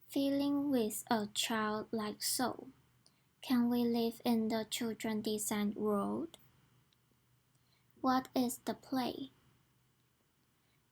Feeling with a childlike soul. Can we live in the children-designed world? What is the play?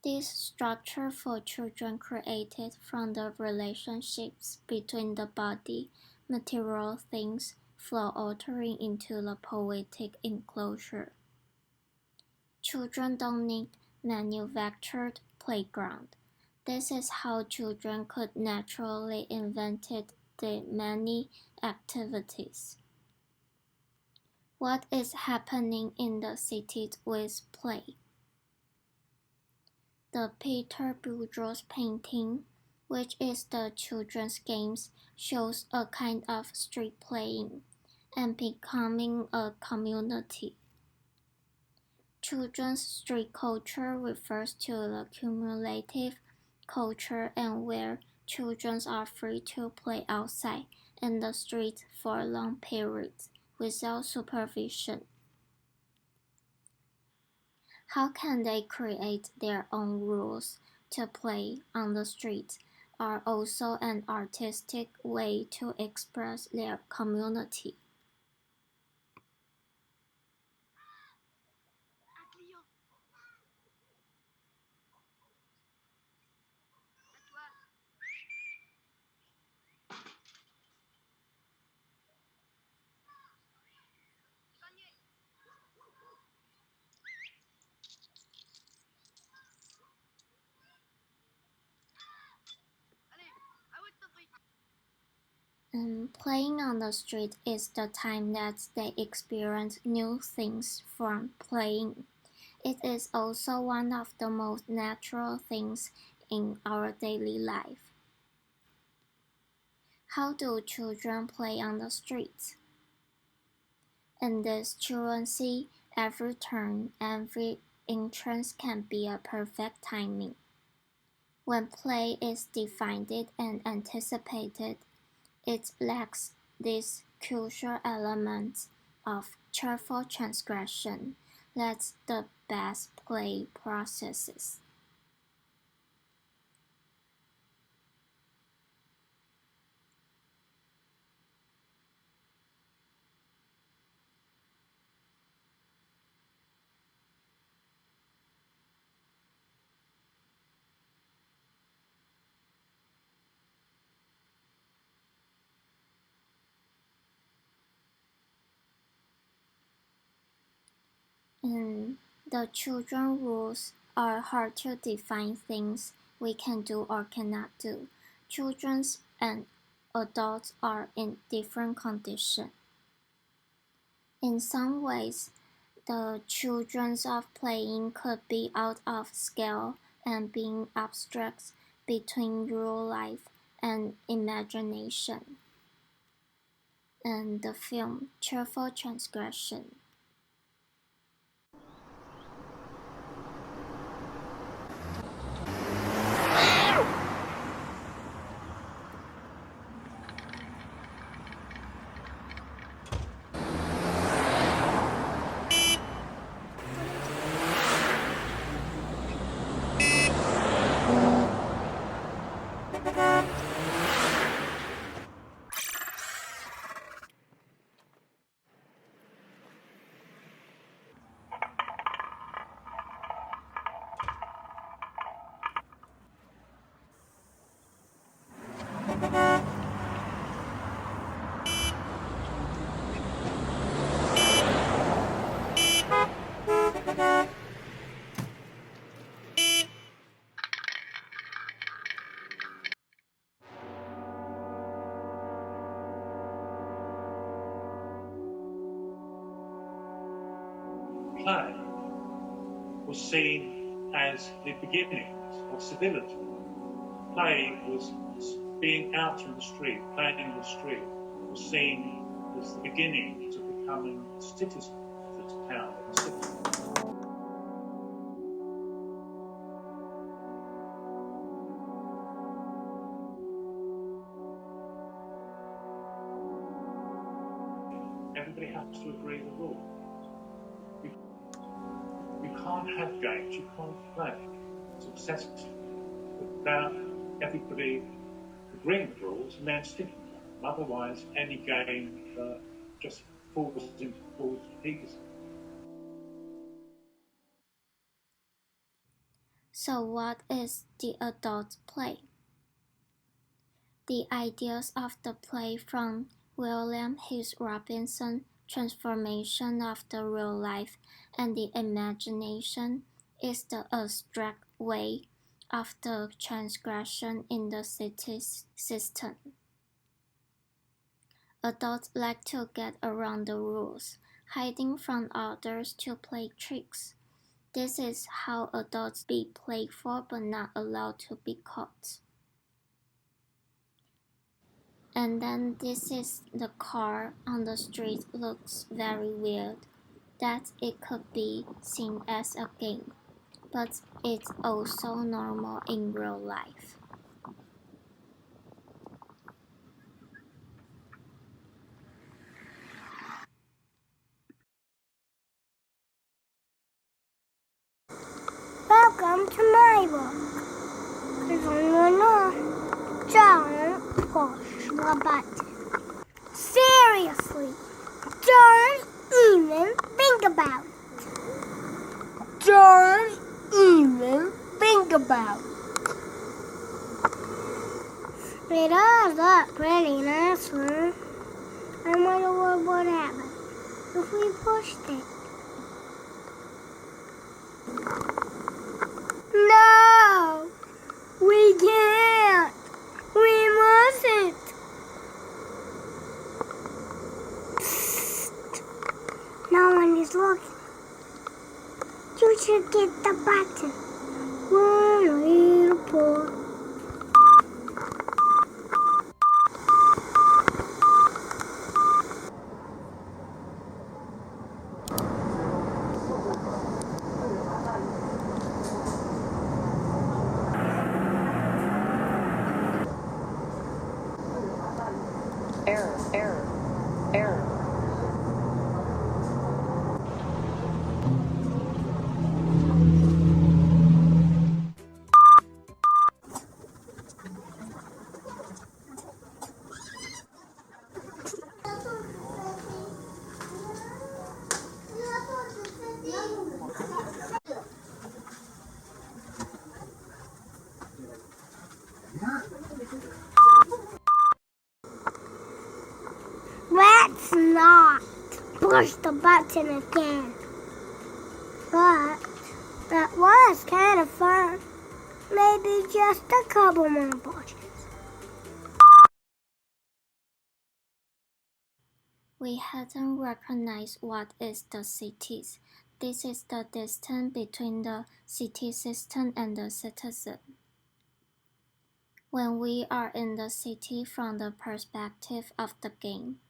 This structure for children created from the relationships between the body, material things, flow altering into the poetic enclosure. Children don't need manufactured playground. This is how children could naturally invented the many activities. What is happening in the cities with play? The Peter Boudreau's painting, which is the children's games, shows a kind of street playing and becoming a community. Children's street culture refers to the cumulative culture and where children are free to play outside in the street for long periods without supervision. How can they create their own rules to play on the street are also an artistic way to express their community. Playing on the street is the time that they experience new things from playing. It is also one of the most natural things in our daily life. How do children play on the streets? In this truancy, every turn, every entrance can be a perfect timing. When play is defined and anticipated, it lacks this crucial element of cheerful transgression. That's the best play processes. The children rules are hard to define things we can do or cannot do. Children and adults are in different conditions. In some ways, the children's of playing could be out of scale and being abstract between real life and imagination. And the film Cheerful Transgression. Play was seen as the beginnings of civility. Play was being out in the street, playing in the street, was seen as the beginnings of becoming citizens of the town and the city. Everybody has to agree the rules. You can't have games, you can't play successfully without everybody ring rules and then sticking to them. Otherwise, any game just falls into pieces. So what is the adult play? The ideas of the play from William Hughes Robinson, Transformation of the Real Life and the Imagination, is the abstract way of the transgression in the city system. Adults like to get around the rules, hiding from others to play tricks. This is how adults be playful but not allowed to be caught. And then this is the car on the street looks very weird, that it could be seen as a game, but it's also normal in real life. Welcome to my book. There's only one don't push the button. Seriously, don't even think about it. Don't even think about it. It does look pretty nice, huh? I wonder what would happen if we pushed it. No! We can't! We mustn't! Psst. No one is looking. You should get the button. One little pull. Error. Let's not push the button again. But that was kind of fun. Maybe just a couple more pushes. We hadn't recognized what is the cities. This is the distance between the city system and the citizen. When we are in the city from the perspective of the game,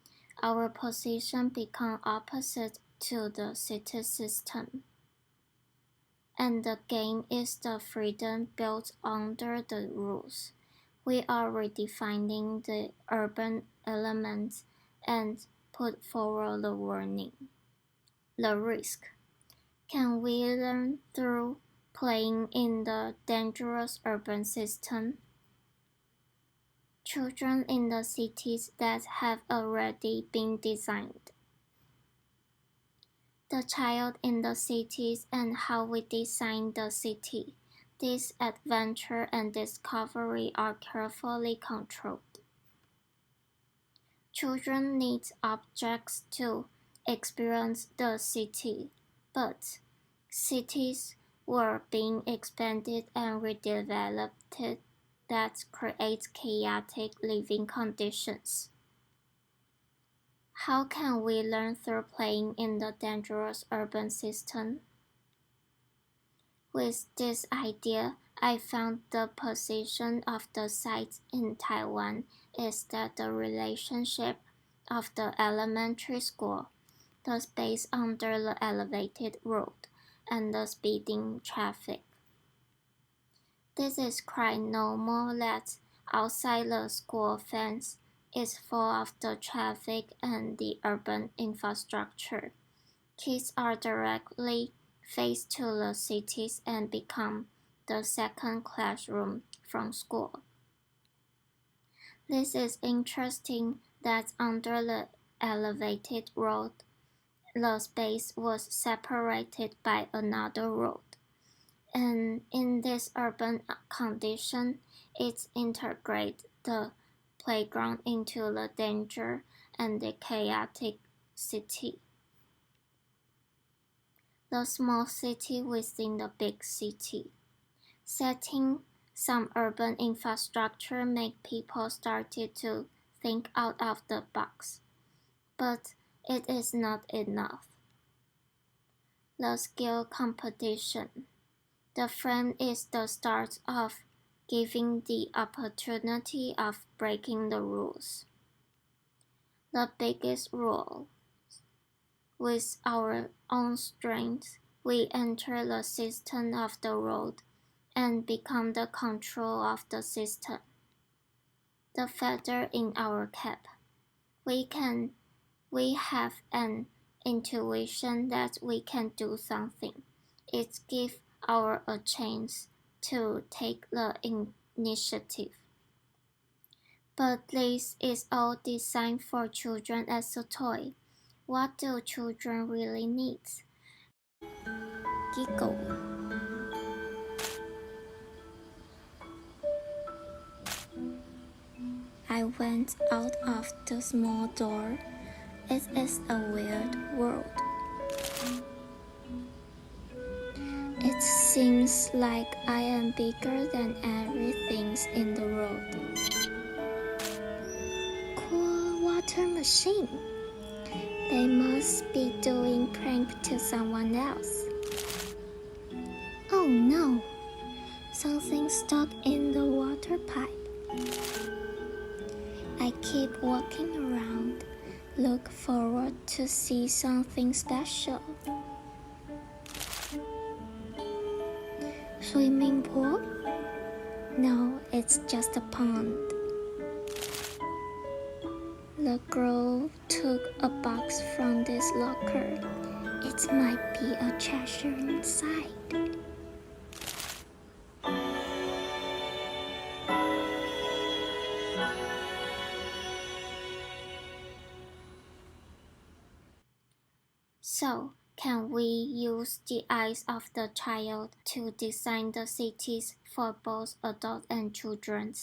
our position becomes opposite to the city system. And the game is the freedom built under the rules. We are redefining the urban elements and put forward the warning. The risk. Can we learn through playing in the dangerous urban system? Children in the cities that have already been designed. The child in the cities and how we design the city. This adventure and discovery are carefully controlled. Children need objects to experience the city, but cities were being expanded and redeveloped that create chaotic living conditions. How can we learn through playing in the dangerous urban system? With this idea, I found the position of the site in Taiwan is that the relationship of the elementary school, the space under the elevated road, and the speeding traffic. This is quite normal that outside the school fence is full of the traffic and the urban infrastructure. Kids are directly faced to the cities and become the second classroom from school. This is interesting that under the elevated road, the space was separated by another road. And in this urban condition, it integrates the playground into the danger and the chaotic city. The small city within the big city. Setting some urban infrastructure make people started to think out of the box. But it is not enough. The skill competition. The frame is the start of giving the opportunity of breaking the rules. The biggest rule. With our own strength, we enter the system of the road and become the control of the system. The feather in our cap. We have an intuition that we can do something. It gives our a chance to take the initiative. But this is all designed for children as a toy. What do children really need? Giggle. I went out of the small door. It is a weird world. It seems like I am bigger than everything in the world. Cool water machine. They must be doing prank to someone else. Oh no! Something stuck in the water pipe. I keep walking around, look forward to see something special. Swimming pool? No, it's just a pond. The girl took a box from this locker. It might be a treasure inside. So, can we use the eyes of the child to design the cities for both adults and children?